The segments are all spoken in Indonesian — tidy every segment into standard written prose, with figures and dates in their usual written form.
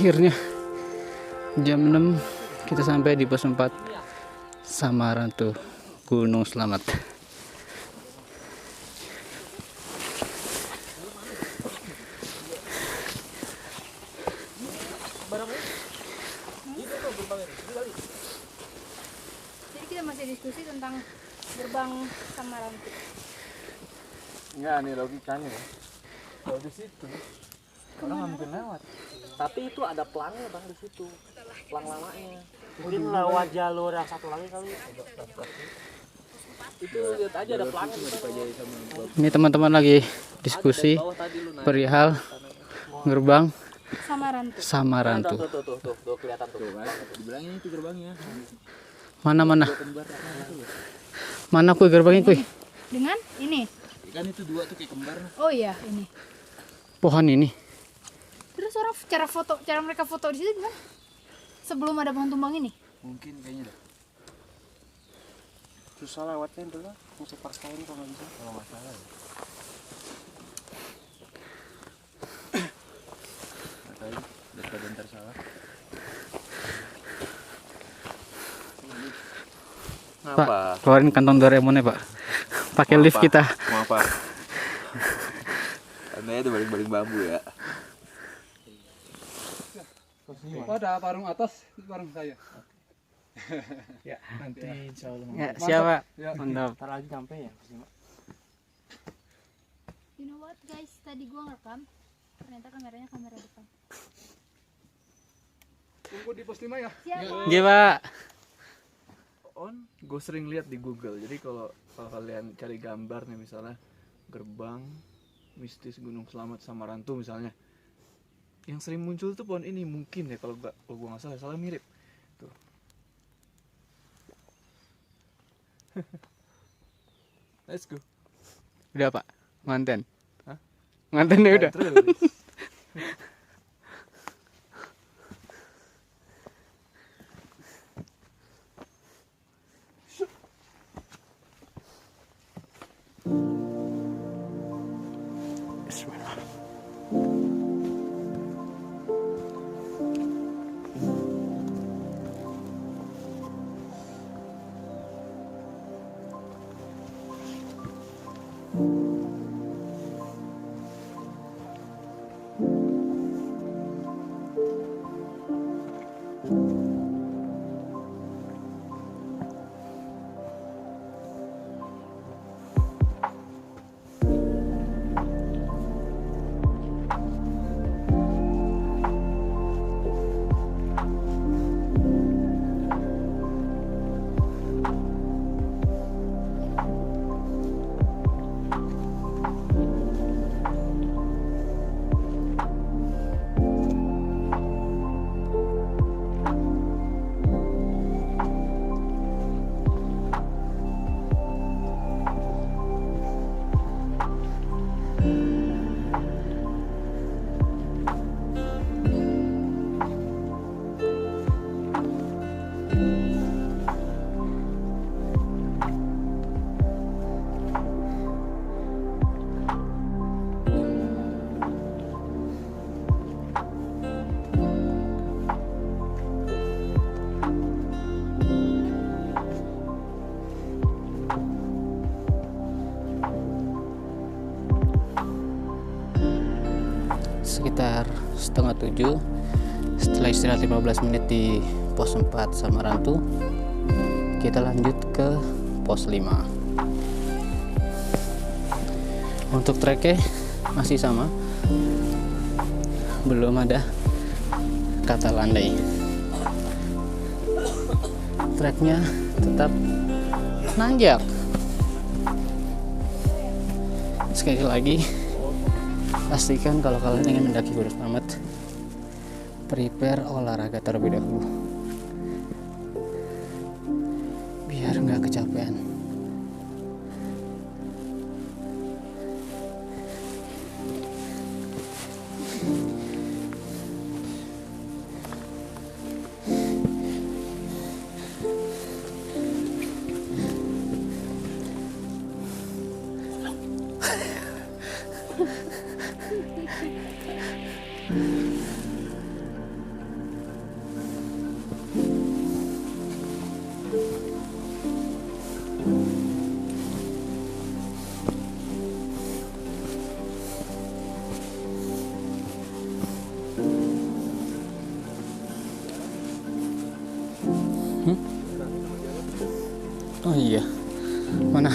akhirnya jam 6 kita sampai di pos 4 Samarantu, Gunung Slamet. Jadi kita masih diskusi tentang gerbang Samarantu. Enggak, nih logikanya ya. Kalau di situ orang nggak mungkin lewat. Tapi itu ada pelangnya bang di situ, pelang lamanya. Mungkin lewat jalur yang satu lagi kali. Itu lihat aja ada pelangnya di sana. Ini teman-teman lagi diskusi perihal gerbang Samarantu. Samarantu. Tuh kelihatan tuh. Dibilangin itu gerbangnya. Mana? Kembar itu loh. Mana kuy gerbangnya kuy? Dengan ini. Kan itu dua tuh kayak kembar. Oh iya, ini. Pohon ini. Terus orang cara mereka foto di situ gimana? Sebelum ada pohon tumbang ini. Mungkin kayaknya dah. Susah lewatnya dulu, musuh parkain kalau nggak bisa. Kalau nggak salah ya. Nggak tahu, daripada ntar salah. Pak, keluarin kantong Doraemon ya Pak. Pakai lift kita. Mau apa? Anda itu baling-baling bambu ya. Oh, ada parung atas, itu parung saya. Ya nanti insya Allah. Ya, siapa? Ya. Mantap. Ntar lagi sampai ya. You know what guys, tadi gua ngerekam, ternyata kameranya kamera depan. Tunggu di pos 5 ya. Siapa? Iya Pak. Gue sering lihat di Google. Jadi kalau kalian cari gambar nih misalnya gerbang mistis Gunung Slamet Samarantu misalnya, yang sering muncul tuh pohon ini mungkin ya kalau gue nggak salah mirip tuh. Let's go. Udah Pak. Manten. Hah? Manten ya udah. Terus. Sekitar 6:30 setelah istirahat 15 menit di pos 4 Samarantu, kita lanjut ke pos 5. Untuk treknya masih sama, belum ada kata landai. Treknya tetap nanjak. Sekali lagi, pastikan kalau kalian ingin mendaki Gunung Slamet, prepare olahraga terlebih dahulu biar nggak kecapean. Oh iya, mana?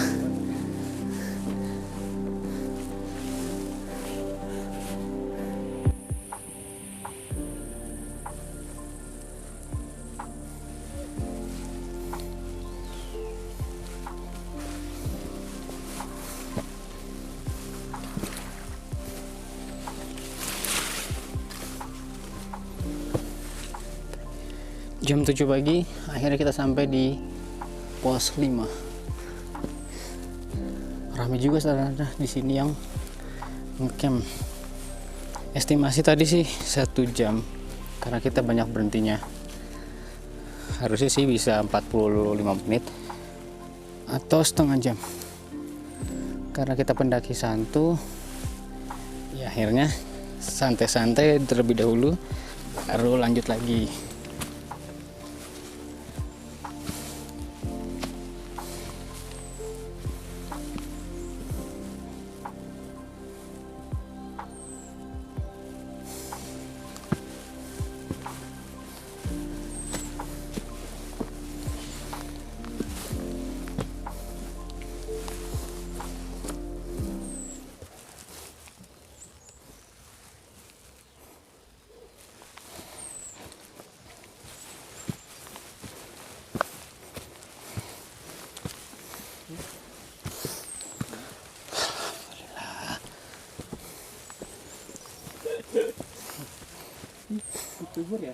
Jam 7 pagi, akhirnya kita sampai di pos 5. Ramai juga saudara di sini yang ngecamp. Estimasi tadi sih 1 jam karena kita banyak berhentinya. Harusnya sih bisa 45 menit atau setengah jam. Karena kita pendaki santu, ya akhirnya santai-santai terlebih dahulu baru lanjut lagi. Subur ya.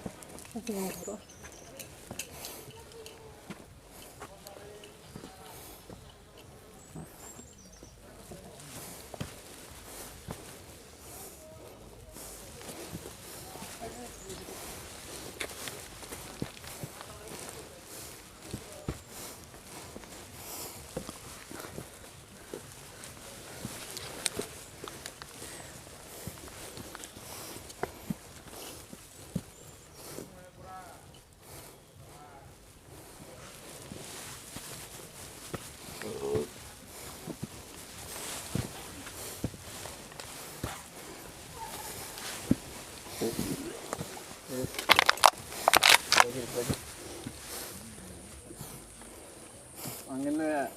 Anginnya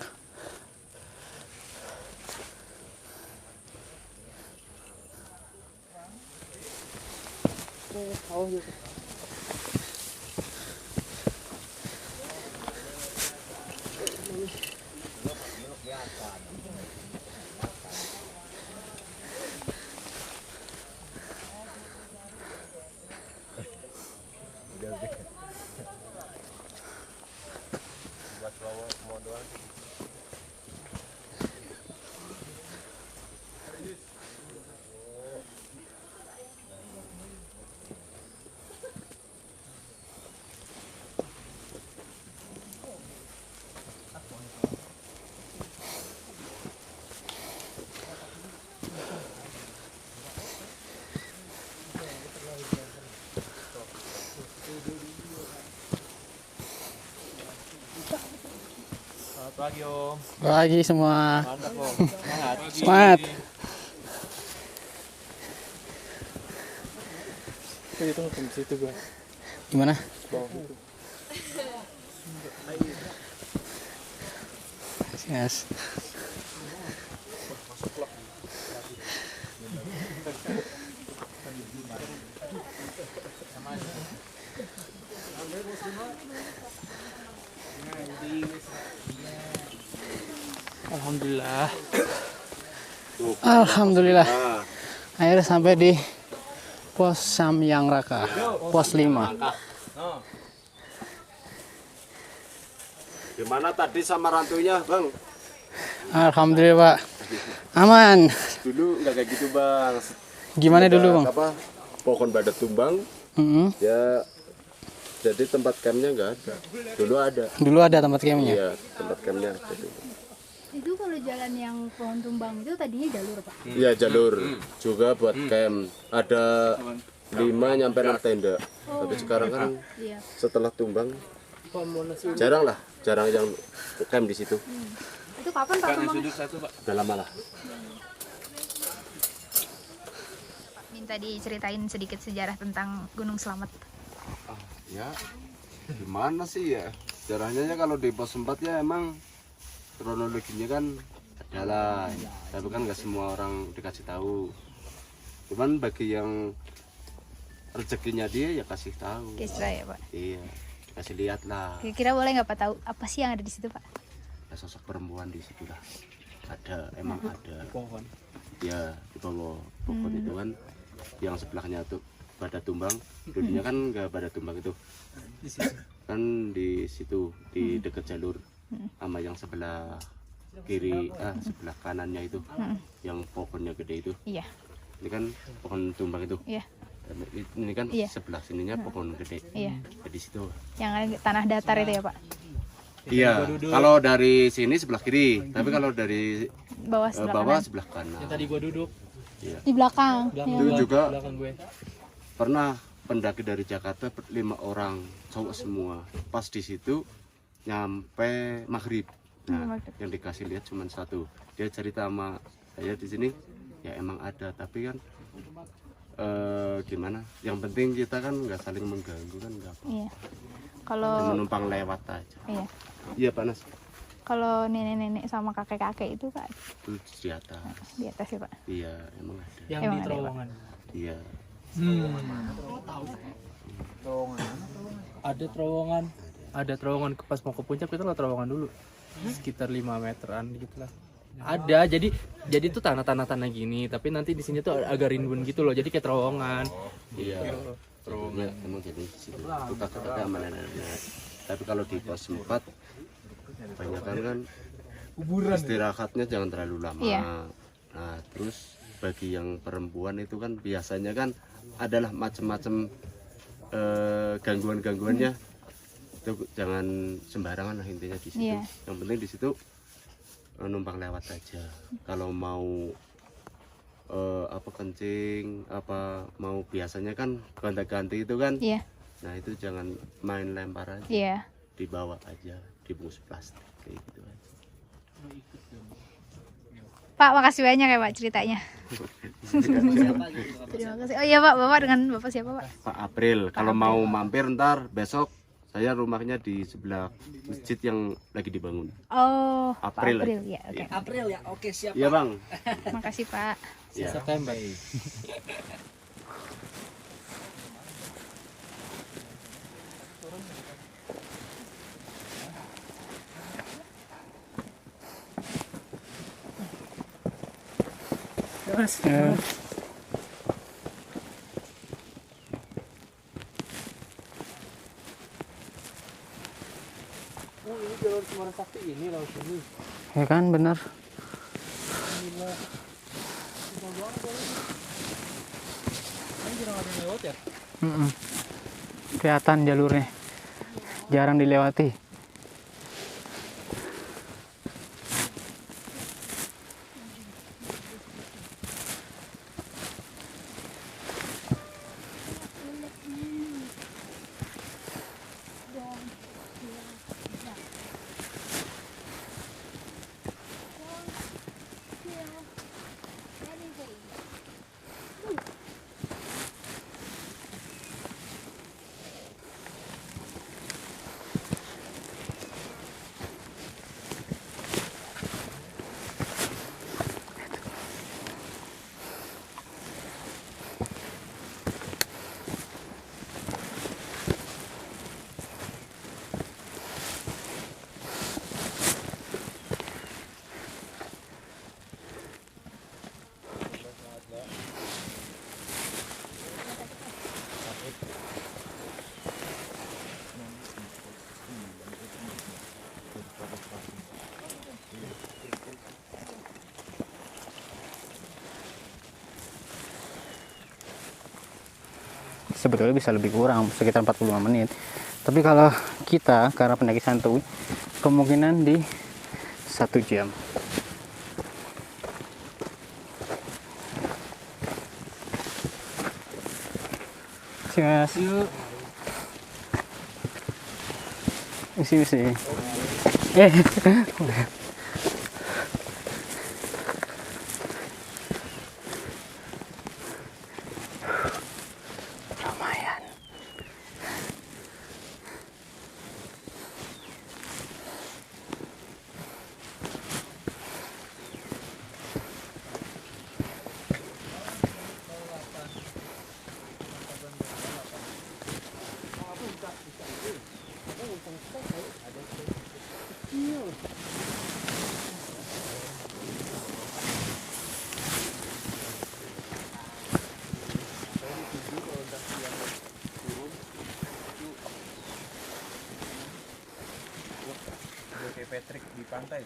Pagi Om. Pagi semua. Mantap Om. Semangat. Semangat. Itu di situ gua. Gimana? Yes. Alhamdulillah. Alhamdulillah. Akhirnya sampai di pos Samyang Raka, pos 5. Gimana tadi sama rantunya, Bang? Alhamdulillah, Pak. Aman. Dulu nggak kayak gitu, Bang. Gimana dulu, Bang? Apa? Pohon badak tumbang, Mm-mm. ya jadi tempat campnya nggak ada. Dulu ada. Dulu ada tempat campnya. Iya, tempat campnya ada dulu. Itu kalau jalan yang pohon tumbang itu tadinya jalur, Pak. Iya, jalur juga buat camp. Ada 5 nyampe 6 tenda. Tapi sekarang kan Iya. setelah tumbang jarang lah jarang yang camp di situ. Itu kapan Pak ngomongnya? Udah lama lah. Minta diceritain sedikit sejarah tentang Gunung Slamet. Ya gimana sih ya sejarahnya ya, kalau di pos 4 ya emang kronologinya kan adalah, tapi kan nggak semua orang dikasih tahu, cuman bagi yang rezekinya dia ya kasih tahu. Kira ya Pak. Iya, dikasih lihat lah. Kira-kira boleh nggak Pak tahu apa sih yang ada di situ Pak? Ada sosok perempuan di situ lah, ada, emang ada. Pohon. Ya di bawah pohon itu kan, yang sebelahnya tuh pada tumbang, dulunya kan nggak pada tumbang itu, kan di situ di dekat jalur, sama yang sebelah kiri, sebelah kanannya itu, yang pohonnya gede itu. Iya. Ini kan pohon tumbang itu. Iya. Dan ini kan Iya. sebelah sininya pohon gede. Iya. Di situ. Yang ada tanah datar itu ya Pak. Iya. Kalau dari sini sebelah kiri, tapi kalau dari Bawah sebelah bawah kanan. sebelah kanan. Tadi gua duduk Iya. Di belakang. Itu juga belakang gue. pernah pendaki dari Jakarta 5 orang, cowok semua. Pas di situ nyampe maghrib. Nah, yang dikasih lihat cuma satu. Dia cerita sama saya di sini, ya emang ada, tapi kan gimana? Yang penting kita kan nggak saling mengganggu kan, nggak apa. Iya. Cuma Kalau numpang lewat aja. iya. Iya panas. Kalau nenek-nenek sama kakek-kakek itu Pak Itu di atas. di atas ya Pak. Iya, emang ada. Yang Emang di ada, terowongan. Iya. Ada terowongan ke pas mau ke puncak kita lah terowongan dulu. Sekitar 5 meteran gitu lah. Ada, jadi itu tanah gini, tapi nanti di sini tuh agak rimbun gitu loh. Jadi kayak terowongan. Iya. Terowongan emang jadi di situ. Kita kata sama nenek-nenek. Tapi kalau di pos 4 banyak kan istirahatnya jangan terlalu lama. Iya. Nah, terus bagi yang perempuan itu kan biasanya kan adalah macam-macam gangguan-gangguannya. Itu jangan sembarangan lah intinya di situ. Iya. Yang penting di situ numpang lewat aja. Kalau mau apa kencing, apa mau biasanya kan gonta-ganti itu kan. Iya. Nah, itu jangan main lempar aja. Iya. Dibawa aja, dibungkus plastik kayak gitu aja. Pak, makasih banyak ya Pak ceritanya. Terima kasih. Oh iya Pak, Bapak dengan Bapak siapa Pak? Pak April, kalau mau mampir ntar besok saya rumahnya di sebelah masjid yang lagi dibangun. Oh, April. Pak April ya. Oke. April ya, oke siap. Iya bang. Makasih Pak. Ya. September. Oh, ini jalur Semarang Sakti ini laut ini. Ya kan benar. Ini jarang ada yang lewat ya? Kelihatan jalurnya. Jarang dilewati. Sebetulnya bisa lebih kurang, sekitar 45 menit. Tapi kalau kita, karena pendaki santuy, kemungkinan di 1 jam. Mas. Misi. Eh. Lumayan. Kayak Patrick di pantai.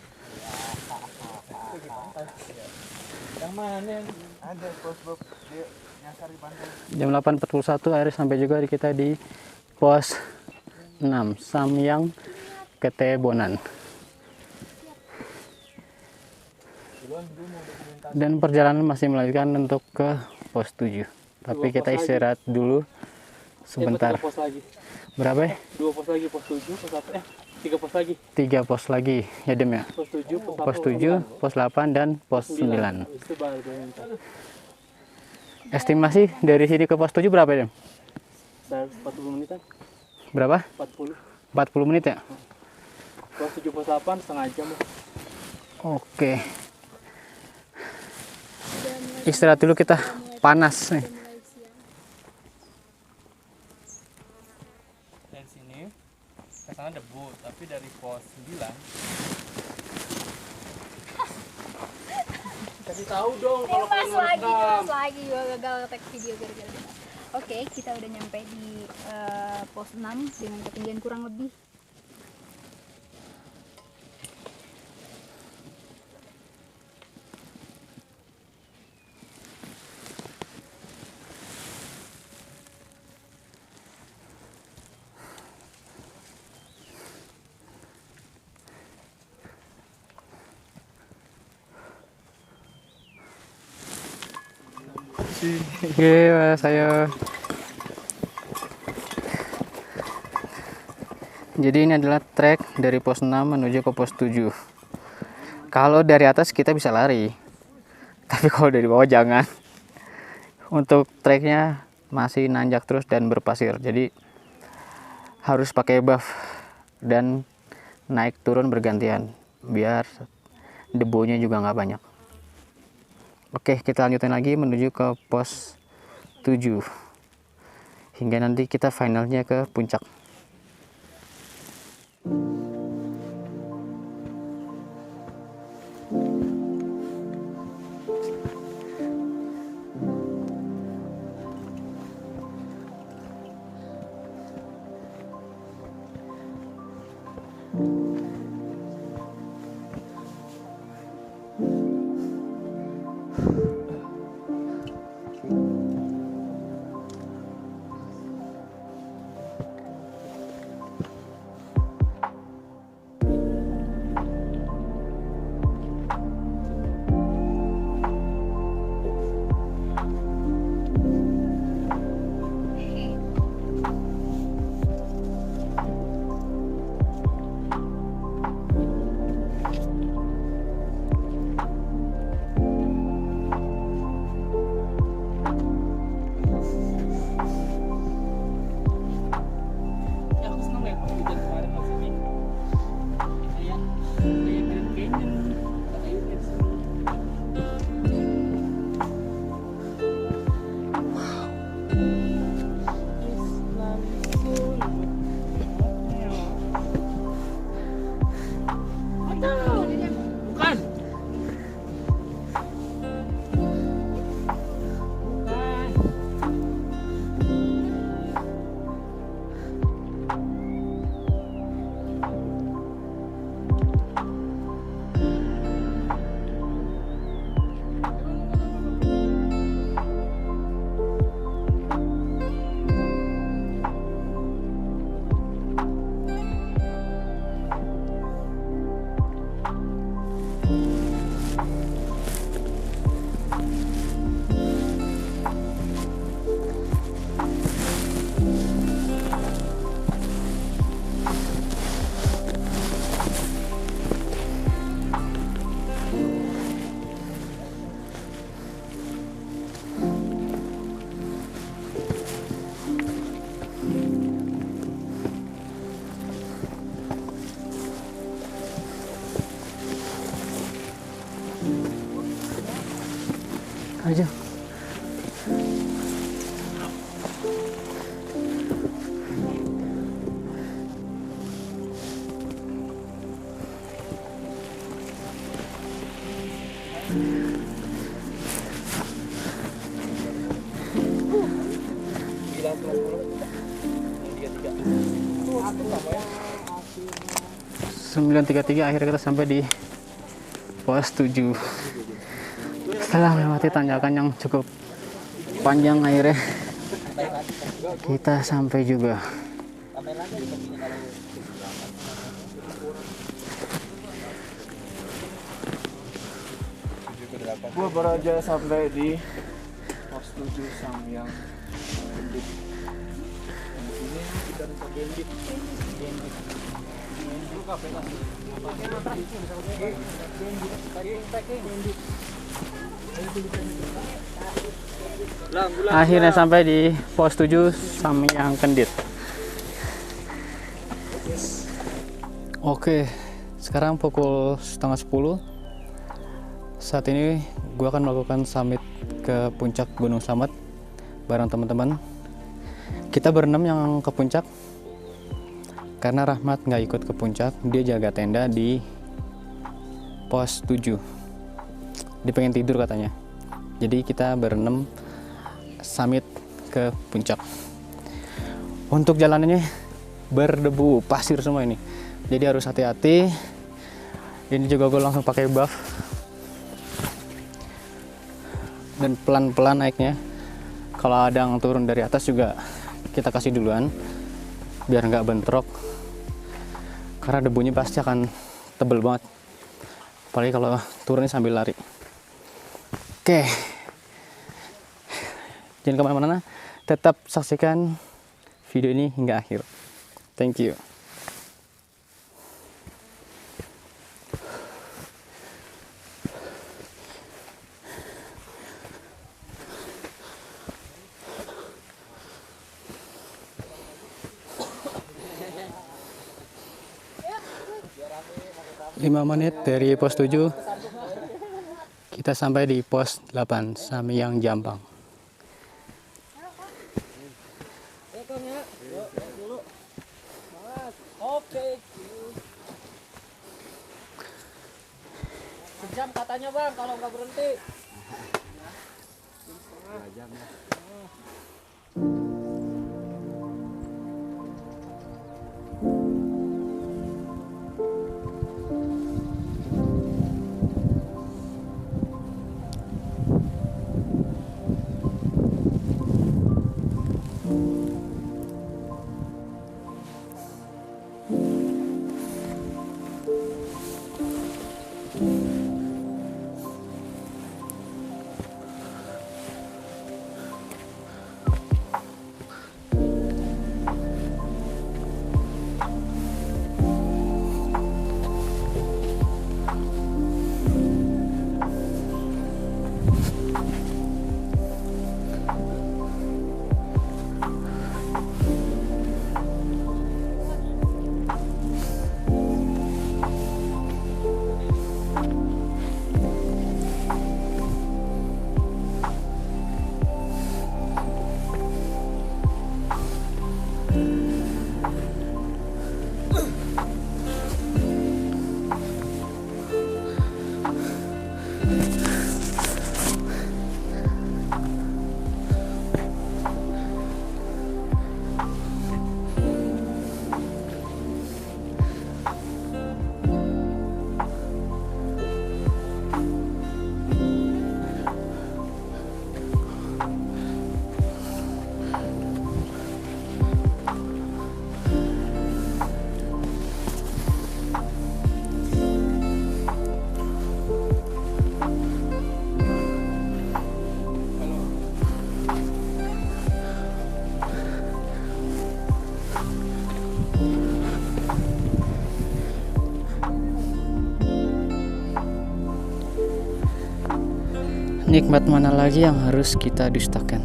Yang mana yang Ada pos Bob dia nyasar di pantai. Jam 8.41 akhirnya sampai juga kita di pos 6 Samyang Ketebonan. Dan perjalanan masih melanjutkan untuk ke pos 7. Tapi kita istirahat dulu sebentar. 3 pos lagi. Berapa ya? 2 pos lagi, pos 7, pos 8. 3 pos lagi. 3 pos lagi ya Dem ya. Pos 7, pos 8. Pos 7, pos 8 dan pos 9. Itu baru berangkat. Estimasi dari sini ke pos 7 berapa Dem? 40 menitan. Berapa? 40. 40 menit ya? Pos 7, pos 8 setengah jam. Oke. Istirahat dulu kita, panas nih. Dari sini ke sana debu, tapi dari pos 9 kasih tahu dong kalau kalian mau rekam. Mas lagi gua gagal tag video gara-gara kita. Oke, kita udah nyampe di pos 6 dengan ketinggian kurang lebih Oke, saya. Jadi ini adalah trek dari pos 6 menuju ke pos 7. Kalau dari atas kita bisa lari. Tapi kalau dari bawah jangan. Untuk treknya masih nanjak terus dan berpasir. Jadi harus pakai buff dan naik turun bergantian biar debunya juga nggak banyak. Oke, kita lanjutin lagi menuju ke pos 7 hingga nanti kita finalnya ke puncak. Ayo. Sembilan 9.33 akhirnya kita sampai di pos 7. Setelah melewati tanjakan yang cukup panjang, akhirnya kita sampai juga. Gua baru aja sampai di pos 7 Samyang Kendit. Di sini kita bisa Kendit. Akhirnya sampai di pos 7 Samyang Kendit. Oke, sekarang pukul setengah 10. Saat ini gue akan melakukan summit ke puncak Gunung Slamet bareng teman-teman. Kita berenam yang ke puncak karena Rahmat nggak ikut ke puncak, dia jaga tenda di pos 7. Dia pengen tidur katanya. Jadi kita berenam summit ke puncak. Untuk jalanannya berdebu, pasir semua ini. Jadi harus hati-hati. Ini juga gue langsung pakai buff. Dan pelan-pelan naiknya. Kalau ada yang turun dari atas juga kita kasih duluan biar nggak bentrok, karena debunya pasti akan tebel banget, apalagi kalau turunnya sambil lari. Oke, jangan kemana-mana, tetap saksikan video ini hingga akhir. Thank you. Lima menit dari pos 7 kita sampai di pos 8 Samyang Jampang. Sejam katanya bang, kalau nggak berhenti. Nikmat mana lagi yang harus kita dustakan?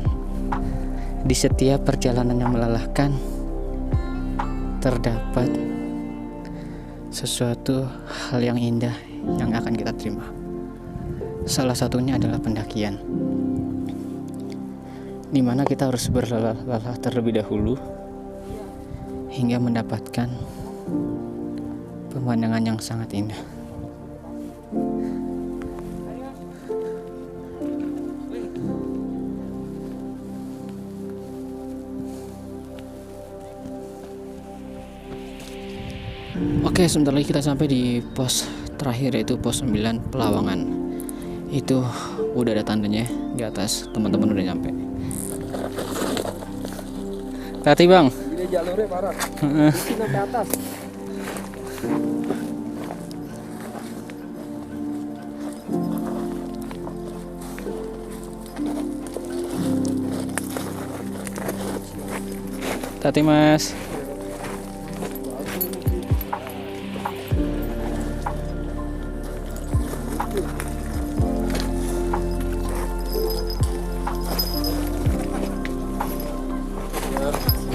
Di setiap perjalanan yang melelahkan terdapat sesuatu hal yang indah yang akan kita terima. Salah satunya adalah pendakian, di mana kita harus berlelah terlebih dahulu hingga mendapatkan pemandangan yang sangat indah. Oke, sebentar lagi kita sampai di pos terakhir, yaitu pos 9 Pelawangan. Itu udah ada tandanya di atas, teman-teman udah nyampe. Hati bang. Ini jalurnya parah. Ini ke atas. Hati mas.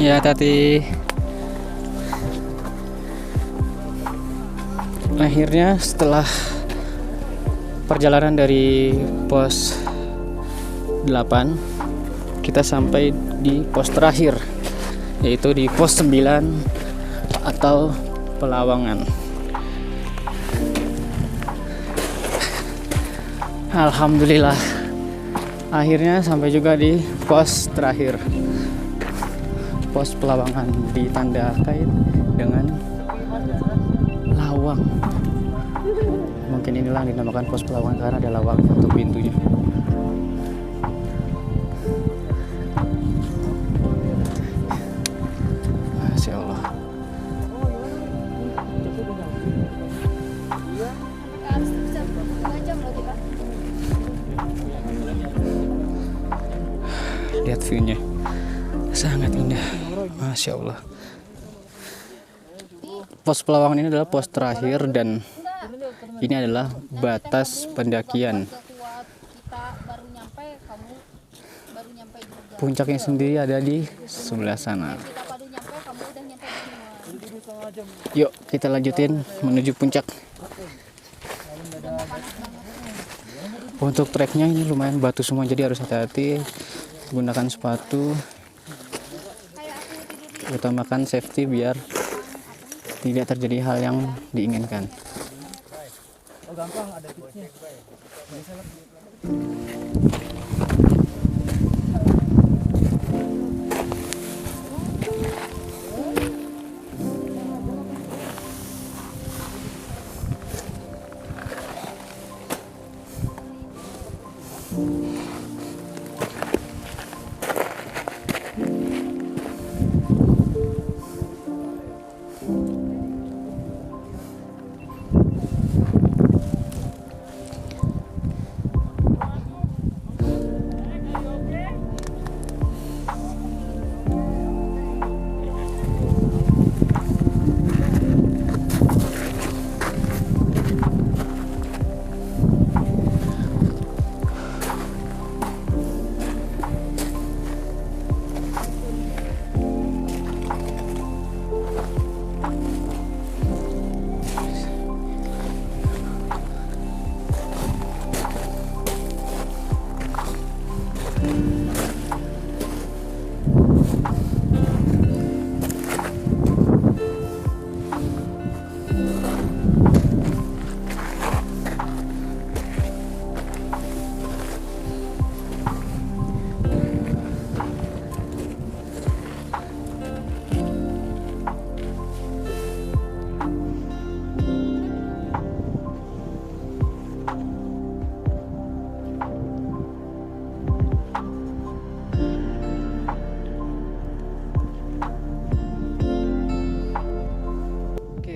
Ya, Tati. Akhirnya setelah perjalanan dari pos 8, kita sampai di pos terakhir, yaitu di pos 9 atau Pelawangan. Alhamdulillah, akhirnya sampai juga di pos terakhir, pos Pelawangan, ditandai dengan lawang. Mungkin inilah yang dinamakan pos Pelawangan karena ada lawangnya untuk pintunya. Masya Allah. Harus bisa 2 jam loh kita. Lihat view-nya, sangat indah. Masya Allah. Pos Pelawangan ini adalah pos terakhir dan ini adalah batas pendakian. Kuat kita baru nyampe, kamu baru nyampe juga. Puncaknya sendiri ada di sebelah sana. Kita baru nyampe, kamu udah nyampe semua. Yuk kita lanjutin menuju puncak. Untuk treknya ini lumayan batu semua, jadi harus hati-hati gunakan sepatu, utamakan safety biar tidak terjadi hal yang diinginkan.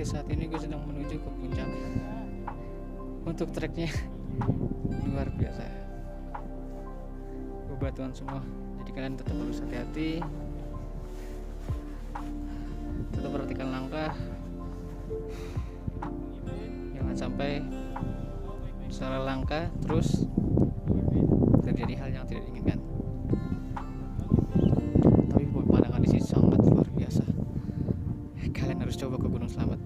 Saat ini gue sedang menuju ke puncak. Untuk treknya luar biasa, bebatuan semua, jadi kalian tetap harus hati-hati, tetap perhatikan langkah, jangan sampai salah langkah terus terjadi hal yang tidak diinginkan. Tapi pemandangan di sini sangat luar biasa, kalian harus coba ke Gunung Slamet.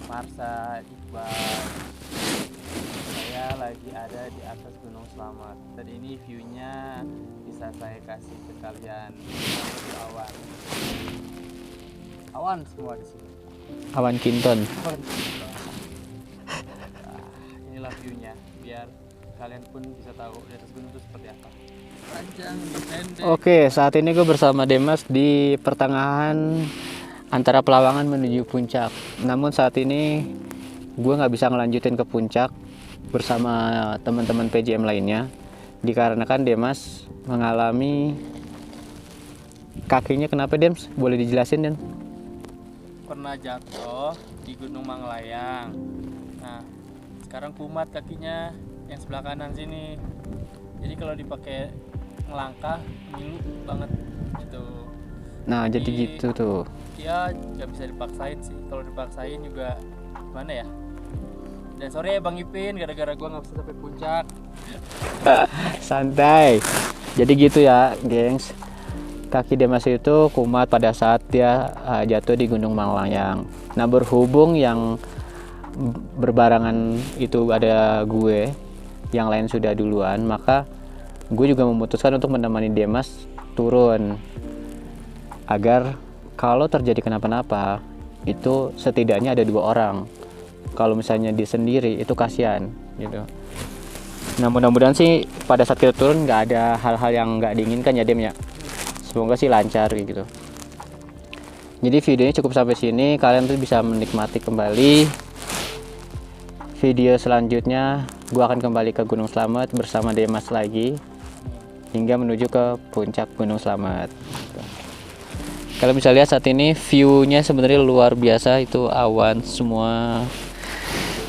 Marsa, Iqbal, Saya lagi ada di atas Gunung Selamat dan ini view-nya bisa saya kasih ke kalian. Di awan. Awan semua di sini. Awan Kinton. Nah, inilah view-nya biar kalian pun bisa tahu di atas gunung itu seperti apa. Panjang, pendek. Oke, saat ini gue bersama Demas di pertengahan antara Pelawangan menuju puncak. Namun saat ini gue nggak bisa ngelanjutin ke puncak bersama teman-teman PJM lainnya, dikarenakan Demas mengalami kakinya. Kenapa, Dems? Boleh dijelasin, Den? Pernah jatuh di Gunung Manglayang. Nah, sekarang kumat kakinya yang sebelah kanan sini. Jadi kalau dipakai melangkah ngilu banget gitu. Nah, jadi gitu tuh. Ya nggak bisa dipaksain sih. Kalau dipaksain juga gimana ya? Dan sorry ya Bang Ipin, gara-gara gua nggak bisa sampai puncak. Santai. Jadi gitu ya, gengs. Kaki Demas itu kumat pada saat dia jatuh di Gunung Manglayang. Nah, berhubung yang berbarangan itu ada gue, yang lain sudah duluan, maka gue juga memutuskan untuk menemani Demas turun agar kalau terjadi kenapa-napa itu setidaknya ada 2 orang. Kalau misalnya dia sendiri itu kasihan gitu. Nah, mudah-mudahan sih pada saat kita turun nggak ada hal-hal yang nggak diinginkan ya, Dem ya. Semoga sih lancar gitu. Jadi videonya cukup sampai sini. Kalian tuh bisa menikmati kembali video selanjutnya. Gua akan kembali ke Gunung Slamet bersama Demas lagi hingga menuju ke puncak Gunung Slamet. Kalian bisa lihat saat ini view-nya sebenarnya luar biasa, itu awan semua.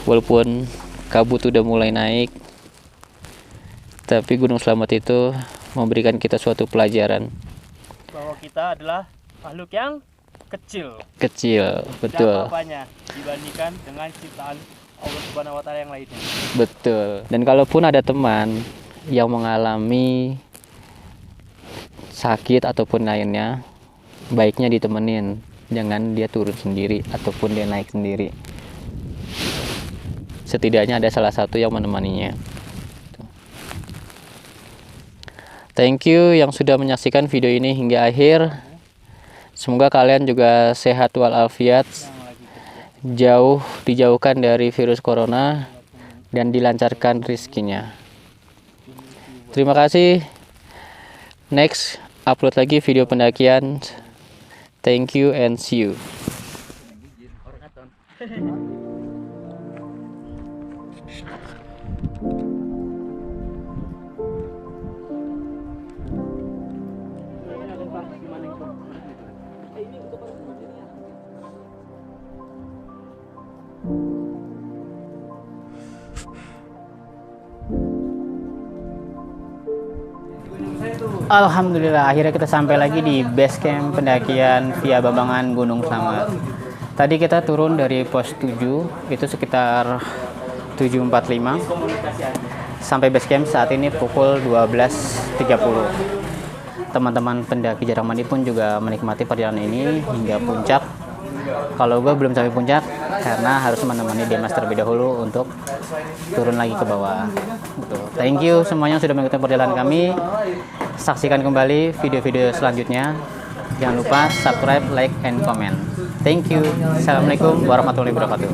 Walaupun kabut udah mulai naik, tapi Gunung Slamet itu memberikan kita suatu pelajaran Bahwa kita adalah makhluk yang kecil. kecil, betul. Apanya dibandingkan dengan ciptaan Allah Subhanahu wa taala yang lainnya. Betul. Dan kalaupun ada teman yang mengalami sakit ataupun lainnya, baiknya ditemenin, jangan dia turun sendiri ataupun dia naik sendiri. Setidaknya ada salah satu yang menemaninya. Thank you yang sudah menyaksikan video ini hingga akhir. Semoga kalian juga sehat walafiat, dijauhkan dari virus corona, dan dilancarkan rezekinya. Terima kasih. Next, upload lagi video pendakian. Thank you and see you. Alhamdulillah, akhirnya kita sampai lagi di base camp pendakian via Babangan Gunung Slamet. Tadi kita turun dari pos 7, itu sekitar 7.45. Sampai base camp saat ini pukul 12.30. Teman-teman pendaki jarang mandi pun juga menikmati perjalanan ini hingga puncak. Kalau gue belum sampai puncak karena harus menemani Demas terlebih dahulu untuk turun lagi ke bawah. Betul. Thank you semuanya sudah mengikuti perjalanan kami. Saksikan kembali video-video selanjutnya. Jangan lupa subscribe, like, and comment. Thank you. Assalamualaikum warahmatullahi wabarakatuh.